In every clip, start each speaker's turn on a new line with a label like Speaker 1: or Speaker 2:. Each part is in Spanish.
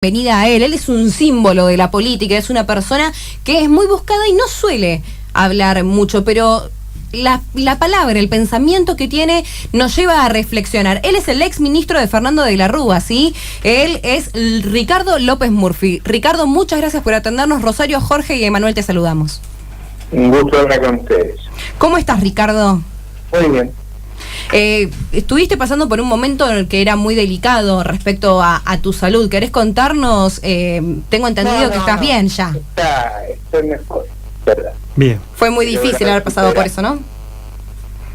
Speaker 1: Bienvenida a él. Él es un símbolo de la política, es una persona que es muy buscada y no suele hablar mucho, pero la palabra, el pensamiento que tiene nos lleva a reflexionar. Él es el ex ministro de Fernando de la Rúa, ¿sí? Él es Ricardo López Murphy. Ricardo, muchas gracias por atendernos. Rosario, Jorge y Emanuel te saludamos.
Speaker 2: Un gusto hablar con ustedes.
Speaker 1: ¿Cómo estás, Ricardo?
Speaker 2: Muy bien.
Speaker 1: Estuviste pasando por un momento en el que era muy delicado respecto a tu salud. ¿Querés contarnos? Tengo entendido que estás bien ya.
Speaker 2: Estoy mejor, ¿verdad?
Speaker 1: Bien. Fue muy difícil haber pasado por eso, ¿no?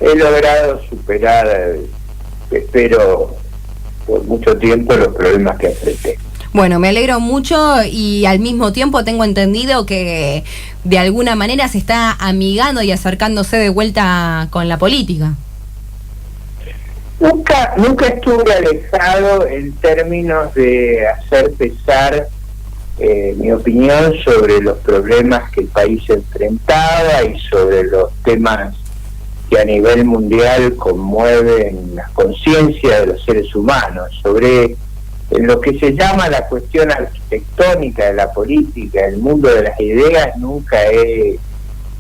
Speaker 2: He logrado superar, espero, por mucho tiempo los problemas que enfrenté.
Speaker 1: Bueno, me alegro mucho y al mismo tiempo tengo entendido que de alguna manera se está amigando y acercándose de vuelta con la política.
Speaker 2: Nunca estuve alejado en términos de hacer pesar mi opinión sobre los problemas que el país enfrentaba y sobre los temas que a nivel mundial conmueven la conciencia de los seres humanos, sobre lo que se llama la cuestión arquitectónica de la política, el mundo de las ideas. Nunca he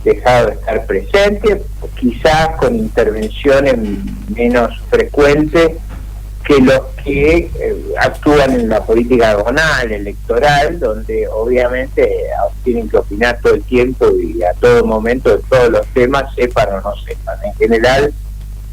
Speaker 2: dejado de estar presente, quizás con intervenciones menos frecuentes que los que actúan en la política agonal, electoral, donde obviamente tienen que opinar todo el tiempo y a todo momento de todos los temas, sepan o no sepan. En general,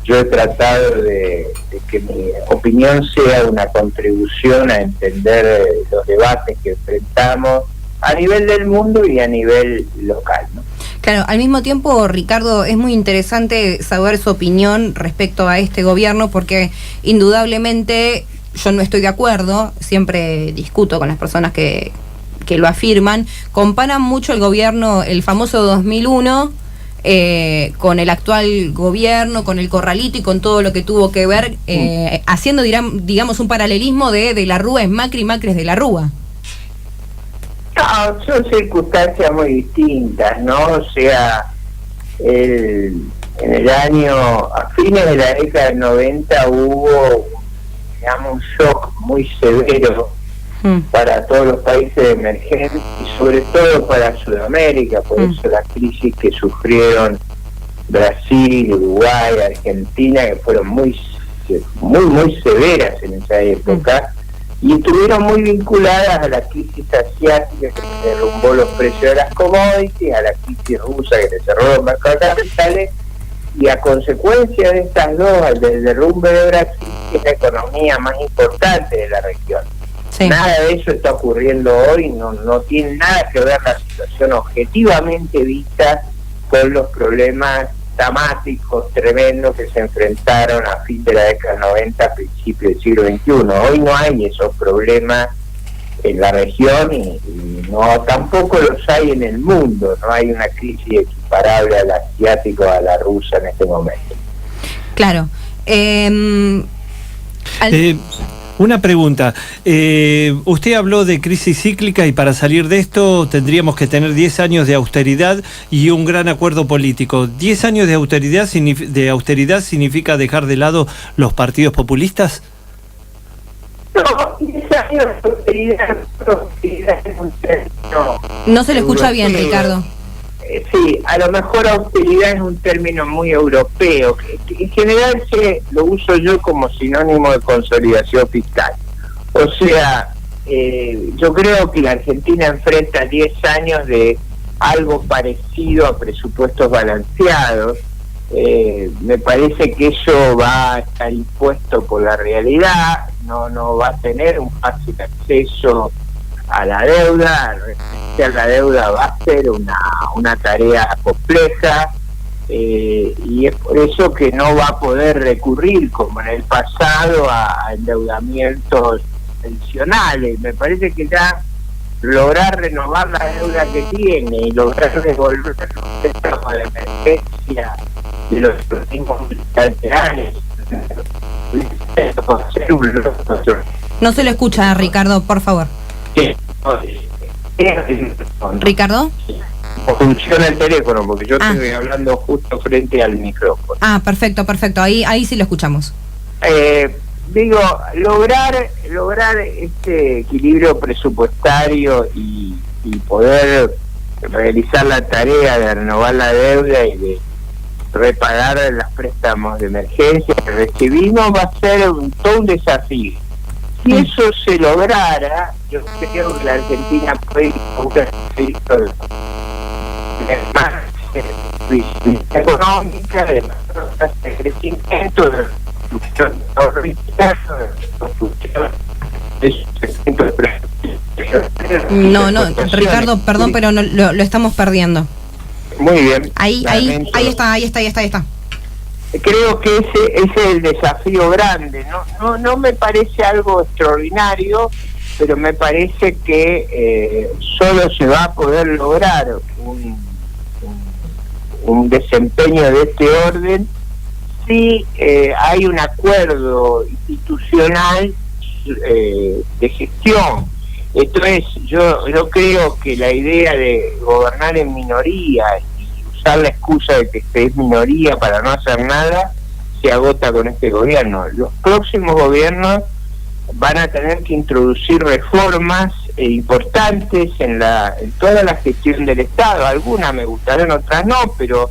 Speaker 2: yo he tratado de que mi opinión sea una contribución a entender los debates que enfrentamos a nivel del mundo y a nivel local, ¿no?
Speaker 1: Claro, al mismo tiempo, Ricardo, es muy interesante saber su opinión respecto a este gobierno, porque indudablemente yo no estoy de acuerdo, siempre discuto con las personas que lo afirman, comparan mucho el gobierno, el famoso 2001, con el actual gobierno, con el corralito y con todo lo que tuvo que ver, haciendo, digamos, un paralelismo de la Rúa es Macri, Macri es de la Rúa.
Speaker 2: No, son circunstancias muy distintas, ¿no? O sea, en el año, a fines de la década del 90 hubo, digamos, un shock muy severo para todos los países emergentes y sobre todo para Sudamérica, por eso las crisis que sufrieron Brasil, Uruguay, Argentina, que fueron muy severas en esa época. Y estuvieron muy vinculadas a la crisis asiática que derrumbó los precios de las commodities, a la crisis rusa que le cerró los mercados capitales, y a consecuencia de estas dos, del derrumbe de Brasil, que es la economía más importante de la región. Sí. Nada de eso está ocurriendo hoy, no tiene nada que ver la situación objetivamente vista con los problemas dramáticos, tremendos que se enfrentaron a fin de la década 90, a principios del siglo XXI. Hoy no hay esos problemas en la región y no tampoco los hay en el mundo. No hay una crisis equiparable a la asiática o a la rusa en este momento.
Speaker 1: Claro.
Speaker 3: Una pregunta. Usted habló de crisis cíclica y para salir de esto tendríamos que tener 10 años de austeridad y un gran acuerdo político. ¿10 años de austeridad significa dejar de lado los partidos populistas?
Speaker 2: No, 10 años de austeridad es un término.
Speaker 1: No se le escucha bien, Ricardo.
Speaker 2: Sí, a lo mejor austeridad es un término muy europeo, que en general lo uso yo como sinónimo de consolidación fiscal. O sea, yo creo que la Argentina enfrenta 10 años de algo parecido a presupuestos balanceados. Me parece que eso va a estar impuesto por la realidad, no va a tener un fácil acceso a la deuda. La deuda va a ser una tarea compleja y es por eso que no va a poder recurrir como en el pasado a endeudamientos adicionales. Me parece que ya lograr renovar la deuda que tiene y lograr devolver los préstamos de emergencia de los últimos años.
Speaker 1: No se lo escucha, Ricardo, por favor.
Speaker 2: Sí.
Speaker 1: ¿Ricardo?
Speaker 2: Funciona el teléfono porque yo estoy hablando justo frente al micrófono.
Speaker 1: Perfecto, ahí sí lo escuchamos.
Speaker 2: digo, lograr este equilibrio presupuestario y poder realizar la tarea de renovar la deuda y de repagar los préstamos de emergencia que recibimos va a ser todo un desafío. Si eso se lograra, yo creo que la Argentina puede ir a un crecimiento más económica, de más tasas de crecimiento, de construcción
Speaker 1: No, Ricardo, perdón, pero no, lo estamos perdiendo.
Speaker 2: Muy bien.
Speaker 1: Ahí está.
Speaker 2: Creo que ese es el desafío grande. No me parece algo extraordinario, pero me parece que solo se va a poder lograr un desempeño de este orden si hay un acuerdo institucional de gestión. Esto es, yo creo que la idea de gobernar en minoría y usar la excusa de que es minoría para no hacer nada se agota con este gobierno. Los próximos gobiernos van a tener que introducir reformas importantes en toda la gestión del Estado. Algunas me gustarán, otras no, pero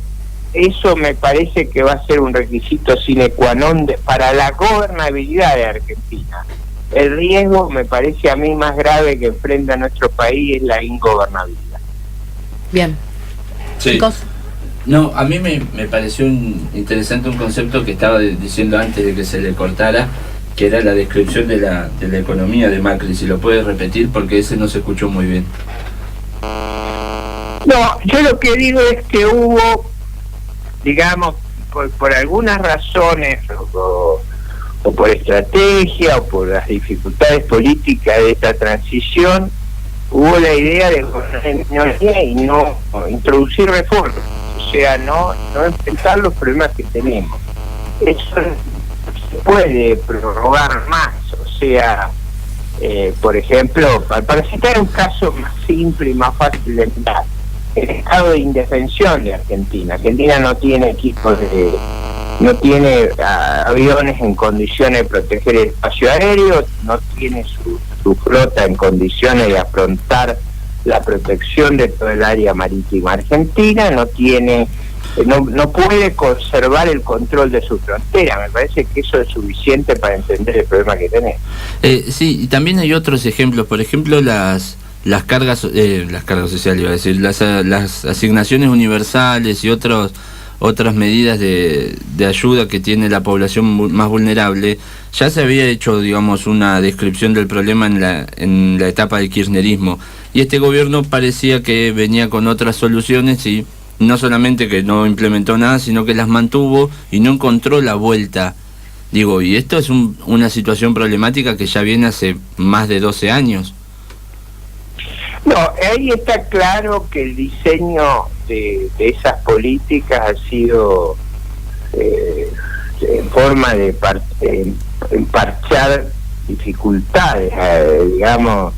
Speaker 2: eso me parece que va a ser un requisito sine qua non para la gobernabilidad de Argentina. El riesgo, me parece a mí, más grave que enfrenta nuestro país es la ingobernabilidad.
Speaker 1: Bien.
Speaker 4: Sí.
Speaker 1: Chicos.
Speaker 4: No, a mí me pareció interesante un concepto que estaba diciendo antes de que se le cortara, que era la descripción de la economía de Macri. Si lo puedes repetir, porque ese no se escuchó muy bien.
Speaker 2: No, yo lo que digo es que hubo, digamos, por algunas razones, o por estrategia, o por las dificultades políticas de esta transición, hubo la idea de gobernar en minoría y no introducir reformas, o sea, no enfrentar los problemas que tenemos. Eso se puede prorrogar más, o sea, por ejemplo, para citar un caso más simple y más fácil de entender, el estado de indefensión de Argentina. Argentina no tiene no tiene aviones en condiciones de proteger el espacio aéreo, no tiene su flota en condiciones de afrontar la protección de todo el área marítima argentina, no puede conservar el control de su frontera. Me parece que eso es suficiente para entender el problema que tenemos.
Speaker 4: Sí, y también hay otros ejemplos, por ejemplo las cargas sociales, iba a decir, las asignaciones universales y otras medidas de ayuda que tiene la población más vulnerable. Ya se había hecho, digamos, una descripción del problema en la etapa del kirchnerismo, y este gobierno parecía que venía con otras soluciones, y no solamente que no implementó nada, sino que las mantuvo y no encontró la vuelta. Digo, y esto es una situación problemática que ya viene hace más de 12 años.
Speaker 2: No, ahí está claro que el diseño de esas políticas ha sido en forma de emparchar dificultades, digamos.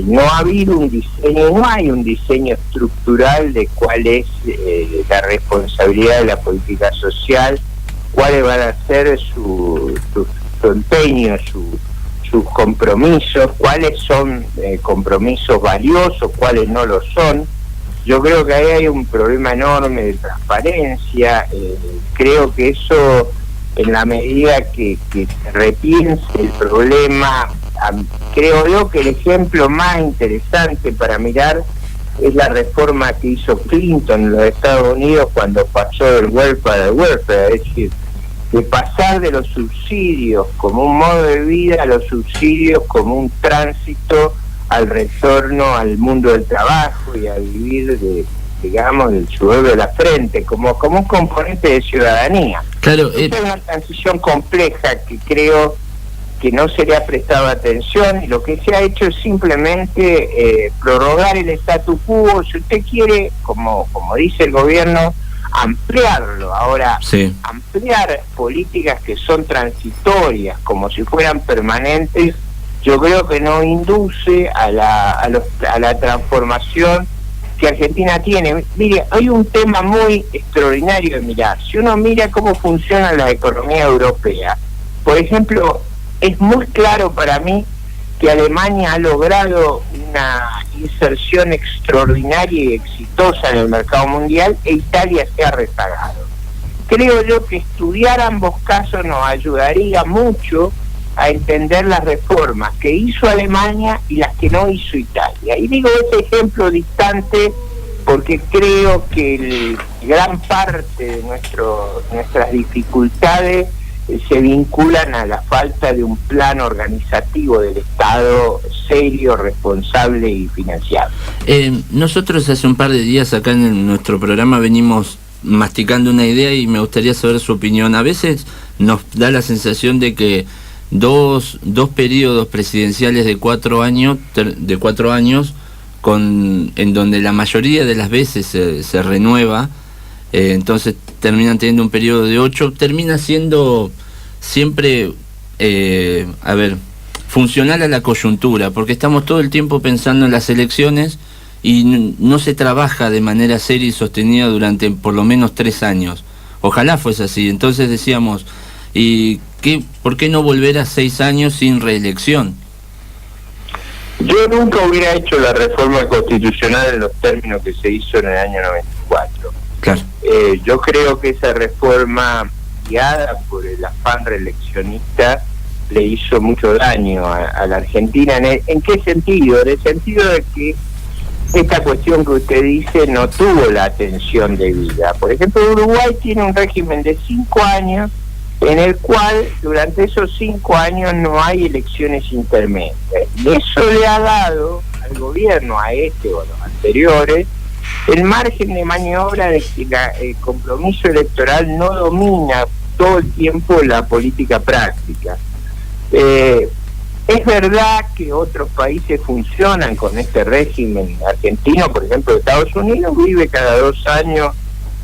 Speaker 2: No ha habido un diseño, no hay un diseño estructural de cuál es la responsabilidad de la política social, cuáles van a ser su empeño, sus compromisos, cuáles son compromisos valiosos, cuáles no lo son. Yo creo que ahí hay un problema enorme de transparencia. Creo que eso, en la medida que se repiense el problema, creo yo que el ejemplo más interesante para mirar es la reforma que hizo Clinton en los Estados Unidos cuando pasó del welfare al welfare, es decir, de pasar de los subsidios como un modo de vida a los subsidios como un tránsito al retorno al mundo del trabajo y a vivir del sudor de la frente, como un componente de ciudadanía.
Speaker 4: Claro,
Speaker 2: es una transición compleja que creo que no se le ha prestado atención, y lo que se ha hecho es simplemente prorrogar el statu quo. Si usted quiere, como dice el gobierno, ampliarlo. Ahora, sí, ampliar políticas que son transitorias como si fueran permanentes, yo creo que no induce a la transformación que Argentina tiene. Mire, hay un tema muy extraordinario de mirar. Si uno mira cómo funciona la economía europea, por ejemplo, es muy claro para mí que Alemania ha logrado una inserción extraordinaria y exitosa en el mercado mundial e Italia se ha rezagado. Creo yo que estudiar ambos casos nos ayudaría mucho a entender las reformas que hizo Alemania y las que no hizo Italia. Y digo ese ejemplo distante porque creo que gran parte de nuestras dificultades se vinculan a la falta de un plan organizativo del Estado serio, responsable y financiado.
Speaker 4: Nosotros hace un par de días acá en nuestro programa venimos masticando una idea y me gustaría saber su opinión. A veces nos da la sensación de que dos periodos presidenciales de 4 años, en donde la mayoría de las veces se renueva, entonces terminan teniendo un periodo de 8, termina siendo siempre, funcional a la coyuntura, porque estamos todo el tiempo pensando en las elecciones y no se trabaja de manera seria y sostenida durante por lo menos 3 años. Ojalá fuese así. Entonces decíamos, ¿por qué no volver a 6 años sin reelección?
Speaker 2: Yo nunca hubiera hecho la reforma constitucional en los términos que se hizo en el año 94.
Speaker 4: Claro.
Speaker 2: Yo creo que esa reforma, guiada por el afán reeleccionista, le hizo mucho daño a la Argentina. ¿En qué sentido? En el sentido de que esta cuestión que usted dice no tuvo la atención debida. Por ejemplo, Uruguay tiene un régimen de 5 años en el cual durante esos 5 años no hay elecciones intermedias. Y eso le ha dado al gobierno, a este o a los anteriores, el margen de maniobra de que el compromiso electoral no domina todo el tiempo la política práctica. Es verdad que otros países funcionan con este régimen argentino, por ejemplo Estados Unidos vive cada 2 años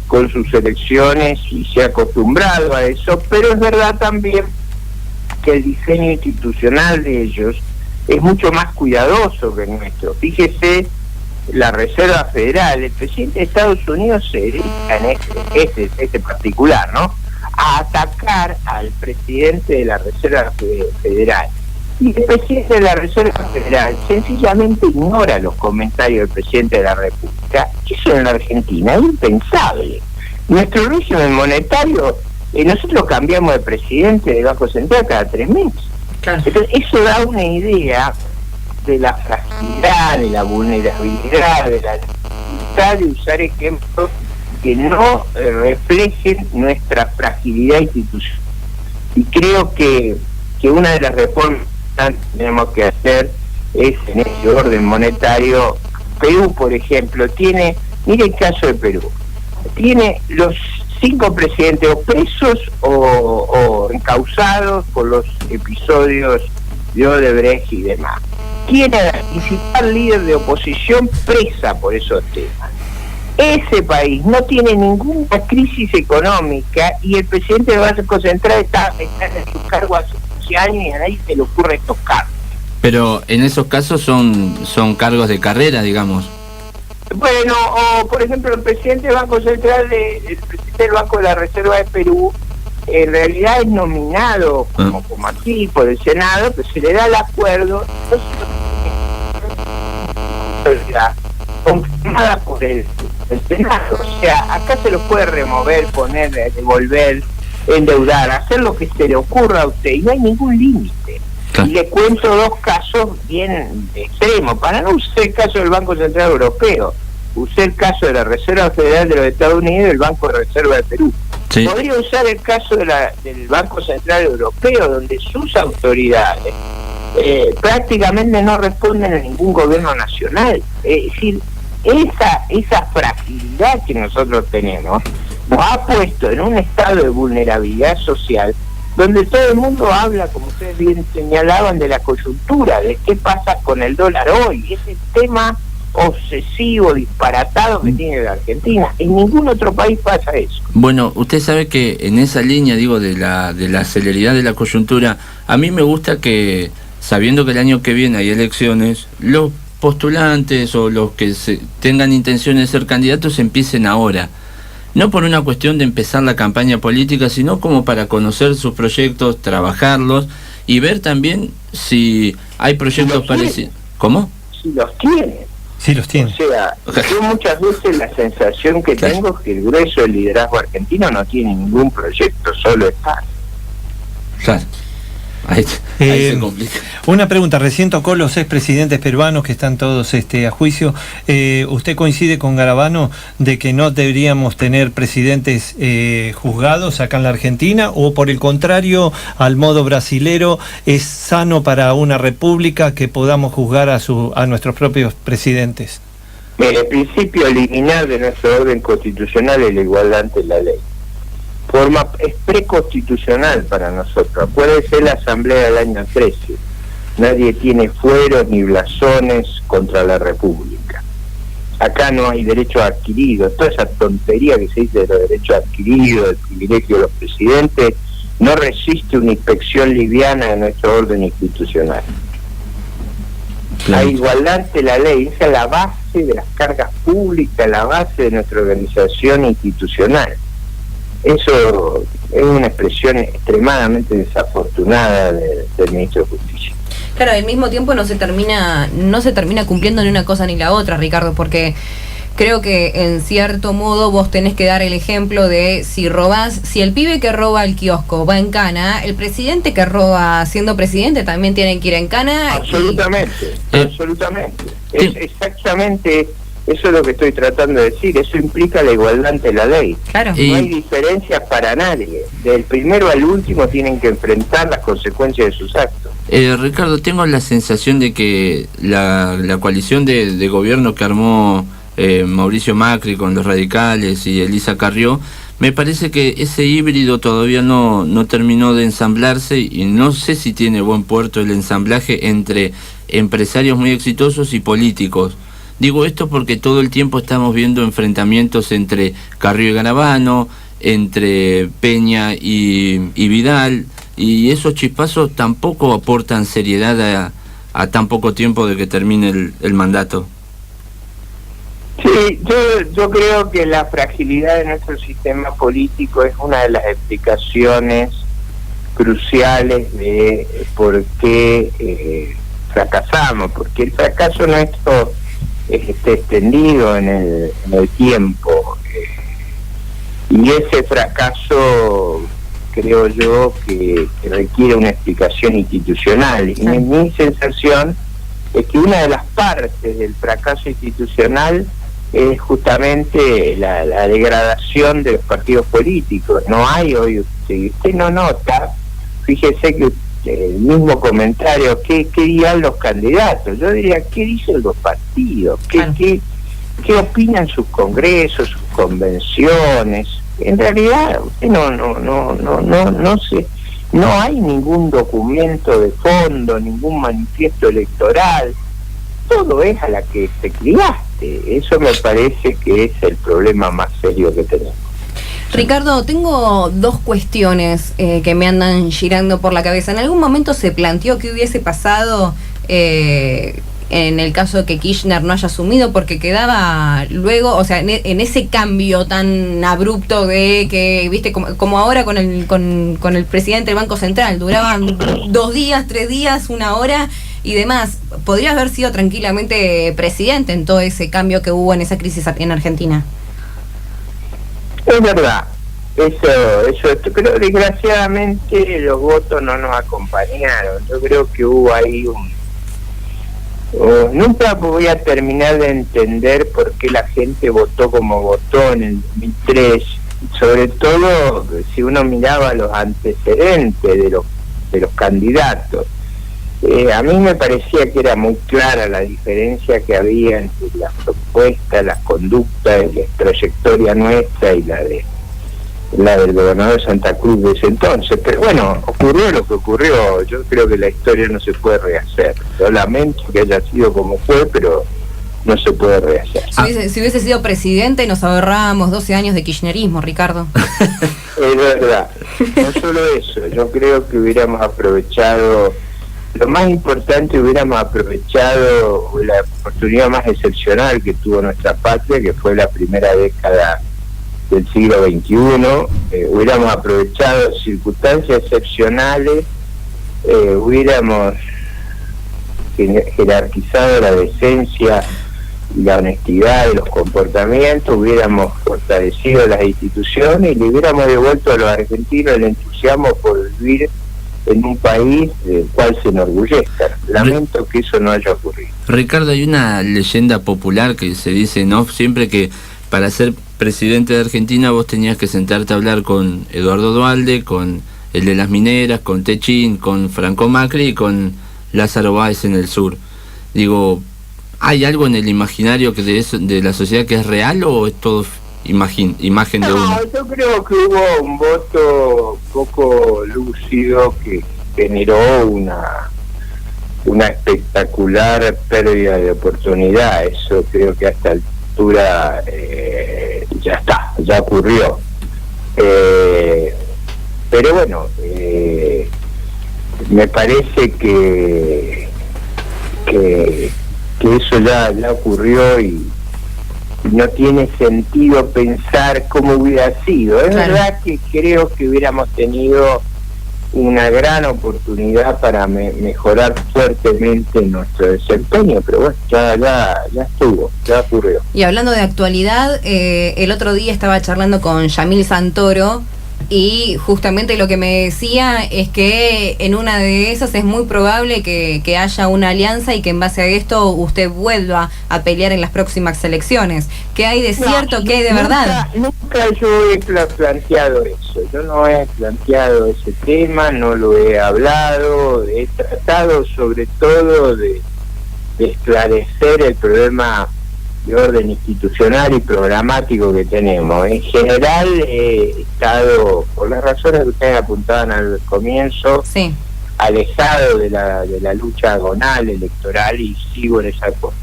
Speaker 2: con sus elecciones y se ha acostumbrado a eso, pero es verdad también que el diseño institucional de ellos es mucho más cuidadoso que el nuestro. Fíjese, la Reserva Federal, el presidente de Estados Unidos se dedica en este particular, ¿no?, a atacar al presidente de la Reserva Federal. Y el presidente de la Reserva Federal sencillamente ignora los comentarios del presidente de la República. Eso en la Argentina es impensable. Nuestro régimen monetario, nosotros cambiamos de presidente del Banco Central cada 3 meses. Claro. Entonces, eso da una idea de la fragilidad, de la vulnerabilidad, de la dificultad de usar ejemplos que no reflejen nuestra fragilidad institucional. Y creo que una de las reformas que tenemos que hacer es en ese orden monetario. Perú, por ejemplo, mire el caso de Perú, tiene los 5 presidentes o presos o encausados por los episodios de Odebrecht y demás. Tiene a la principal líder de oposición presa por esos temas. Ese país no tiene ninguna crisis económica y el presidente del Banco Central está en su cargo hace 11 años y a nadie se le ocurre tocar.
Speaker 4: Pero en esos casos son cargos de carrera, digamos.
Speaker 2: Bueno, o por ejemplo el presidente del Banco Central, el presidente del Banco de la Reserva de Perú, en realidad es nominado como aquí por el Senado, pero se le da el acuerdo, confirmada por el Senado. O sea, acá se lo puede remover, poner, devolver, endeudar, hacer lo que se le ocurra a usted y no hay ningún límite. Y le cuento 2 casos bien extremos. Para no usar el caso del Banco Central Europeo, usé el caso de la Reserva Federal de los Estados Unidos y el Banco de Reserva de Perú. Sí. Podría usar el caso del Banco Central Europeo, donde sus autoridades prácticamente no responden a ningún gobierno nacional. Es decir, esa fragilidad que nosotros tenemos nos ha puesto en un estado de vulnerabilidad social donde todo el mundo habla, como ustedes bien señalaban, de la coyuntura, de qué pasa con el dólar hoy, ese tema obsesivo, disparatado que tiene la Argentina. En ningún otro país pasa eso.
Speaker 4: Bueno, usted sabe que en esa línea, digo, de la celeridad de la coyuntura, a mí me gusta que, sabiendo que el año que viene hay elecciones, los postulantes o los que tengan intención de ser candidatos empiecen ahora. No por una cuestión de empezar la campaña política, sino como para conocer sus proyectos, trabajarlos y ver también si hay proyectos parecidos. ¿Cómo?
Speaker 2: Si los tiene.
Speaker 3: Sí, los tiene.
Speaker 2: O sea, yo muchas veces la sensación que tengo es que el grueso del liderazgo argentino no tiene ningún proyecto, solo está.
Speaker 4: Claro. Ahí se complica.
Speaker 3: Una pregunta, recién tocó los expresidentes peruanos que están todos a juicio. ¿Usted coincide con Garabano de que no deberíamos tener presidentes juzgados acá en la Argentina, o por el contrario, al modo brasilero, es sano para una república que podamos juzgar a nuestros propios presidentes?
Speaker 2: El principio liminar de nuestro orden constitucional es la igualdad ante la ley. Es preconstitucional para nosotros. Puede ser la Asamblea del año 13. Nadie tiene fueros ni blasones contra la República. Acá no hay derecho adquirido. Toda esa tontería que se dice de los derechos adquiridos, del privilegio de los presidentes, no resiste una inspección liviana de nuestro orden institucional. La igualdad ante la ley, esa es la base de las cargas públicas, la base de nuestra organización institucional. Eso es una expresión extremadamente desafortunada del ministro de Justicia.
Speaker 1: Claro, al mismo tiempo no se termina cumpliendo ni una cosa ni la otra, Ricardo, porque creo que en cierto modo vos tenés que dar el ejemplo de si el pibe que roba el kiosco va en cana, el presidente que roba siendo presidente también tiene que ir en cana.
Speaker 2: Absolutamente, absolutamente. Es exactamente. Eso es lo que estoy tratando de decir. Eso implica la igualdad ante la ley.
Speaker 1: Claro.
Speaker 2: No hay diferencias para nadie. Del primero al último tienen que enfrentar las consecuencias de sus actos.
Speaker 4: Ricardo, tengo la sensación de que la coalición de gobierno que armó Mauricio Macri con los radicales y Elisa Carrió, me parece que ese híbrido todavía no terminó de ensamblarse, y no sé si tiene buen puerto el ensamblaje entre empresarios muy exitosos y políticos. Digo esto porque todo el tiempo estamos viendo enfrentamientos entre Carrió y Garabano, entre Peña y Vidal, y esos chispazos tampoco aportan seriedad a tan poco tiempo de que termine el mandato.
Speaker 2: Sí, yo creo que la fragilidad de nuestro sistema político es una de las explicaciones cruciales de por qué fracasamos, porque el fracaso nuestro esté extendido en el tiempo, y ese fracaso creo yo que requiere una explicación institucional, y mi sensación es que una de las partes del fracaso institucional es justamente la degradación de los partidos políticos. No hay hoy, usted no nota, fíjese que el mismo comentario, ¿qué dirían los candidatos? Yo diría, ¿qué dicen los partidos? ¿Qué opinan sus congresos, sus convenciones? En realidad, usted no hay ningún documento de fondo, ningún manifiesto electoral. Todo es a la que te criaste. Eso me parece que es el problema más serio que tenemos.
Speaker 1: Ricardo, tengo dos cuestiones que me andan girando por la cabeza. ¿En algún momento se planteó qué hubiese pasado en el caso de que Kirchner no haya asumido? Porque quedaba luego, o sea, en ese cambio tan abrupto de que, viste, como ahora con el presidente del Banco Central, duraban 2 días, 3 días, 1 hora y demás. Podría haber sido tranquilamente presidente en todo ese cambio que hubo en esa crisis en Argentina.
Speaker 2: Es verdad, eso creo, desgraciadamente los votos no nos acompañaron. Yo creo que hubo ahí nunca voy a terminar de entender por qué la gente votó como votó en el 2003, sobre todo si uno miraba los antecedentes de los candidatos. A mí me parecía que era muy clara la diferencia que había entre las propuestas, las conductas, la trayectoria nuestra y la del gobernador de Santa Cruz de ese entonces. Pero bueno, ocurrió lo que ocurrió. Yo creo que la historia no se puede rehacer. Yo lamento que haya sido como fue, pero no se puede rehacer.
Speaker 1: Si hubiese sido presidente nos ahorrábamos 12 años de kirchnerismo, Ricardo.
Speaker 2: Es verdad. No solo eso, yo creo que hubiéramos aprovechado, lo más importante, hubiéramos aprovechado la oportunidad más excepcional que tuvo nuestra patria, que fue la primera década del siglo XXI. Hubiéramos aprovechado circunstancias excepcionales hubiéramos jerarquizado la decencia y la honestidad de los comportamientos, hubiéramos fortalecido las instituciones y le hubiéramos devuelto a los argentinos el entusiasmo por vivir en un país del cual se enorgullezcan. Lamento que eso no haya ocurrido.
Speaker 4: Ricardo, hay una leyenda popular que se dice, ¿no?, siempre que para ser presidente de Argentina vos tenías que sentarte a hablar con Eduardo Duhalde, con el de las mineras, con Techín, con Franco Macri y con Lázaro Báez en el sur. Digo, ¿hay algo en el imaginario que de la sociedad que es real o es todo imagen de uno?
Speaker 2: No, yo creo que hubo un voto poco lúcido que generó una espectacular pérdida de oportunidad. Eso creo que a esta altura ya ocurrió. Pero bueno, me parece que eso ya ocurrió y no tiene sentido pensar cómo hubiera sido. Es verdad que creo que hubiéramos tenido una gran oportunidad para mejorar fuertemente nuestro desempeño, pero bueno, ya estuvo, ya ocurrió.
Speaker 1: Y hablando de actualidad, el otro día estaba charlando con Yamil Santoro y justamente lo que me decía es que en una de esas es muy probable que haya una alianza y que en base a esto usted vuelva a pelear en las próximas elecciones. ¿Qué hay de cierto? ¿Qué hay de verdad?
Speaker 2: Nunca yo he planteado eso. Yo no he planteado ese tema, no lo he hablado. He tratado sobre todo de esclarecer el problema de orden institucional y programático que tenemos. En general he estado, por las razones que ustedes apuntaban al comienzo,
Speaker 1: sí,
Speaker 2: alejado de la lucha agonal electoral y sigo en esa cosa.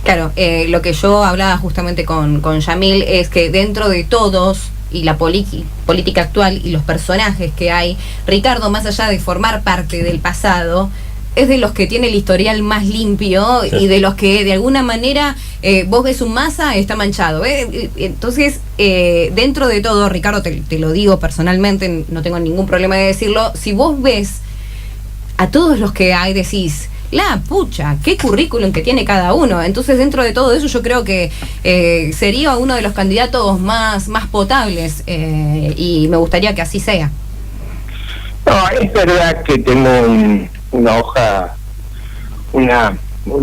Speaker 1: Claro, lo que yo hablaba justamente con Yamil es que dentro de todos y la política actual y los personajes que hay, Ricardo, más allá de formar parte del pasado, es de los que tiene el historial más limpio, sí, y de los que de alguna manera vos ves un Massa, está manchado. Entonces, dentro de todo, Ricardo, te lo digo personalmente, no tengo ningún problema de decirlo, si vos ves a todos los que hay, decís, la pucha, qué currículum que tiene cada uno. Entonces, dentro de todo eso, yo creo que sería uno de los candidatos más potables y me gustaría que así sea.
Speaker 2: No, es verdad que tengo una hoja, una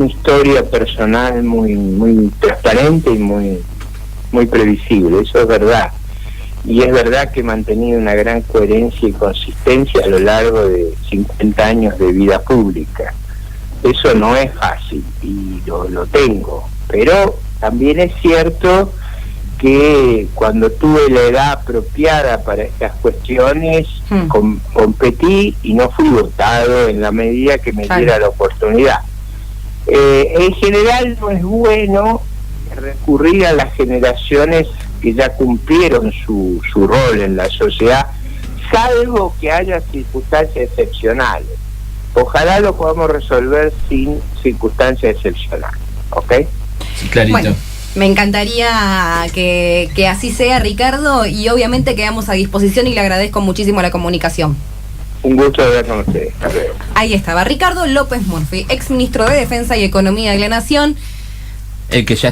Speaker 2: historia personal muy transparente y muy previsible, eso es verdad. Y es verdad que he mantenido una gran coherencia y consistencia a lo largo de 50 años de vida pública. Eso no es fácil y lo tengo, pero también es cierto que cuando tuve la edad apropiada para estas cuestiones, competí y no fui votado en la medida que me diera la oportunidad. En general no es bueno recurrir a las generaciones que ya cumplieron su rol en la sociedad, salvo que haya circunstancias excepcionales. Ojalá lo podamos resolver sin circunstancias excepcionales, ¿ok?
Speaker 4: Sí, clarito.
Speaker 1: Bueno, me encantaría que así sea, Ricardo, y obviamente quedamos a disposición y le agradezco muchísimo la comunicación.
Speaker 2: Un gusto hablar con ustedes. Hasta luego.
Speaker 1: Ahí estaba Ricardo López Murphy, exministro de Defensa y Economía de la Nación.
Speaker 4: El que ya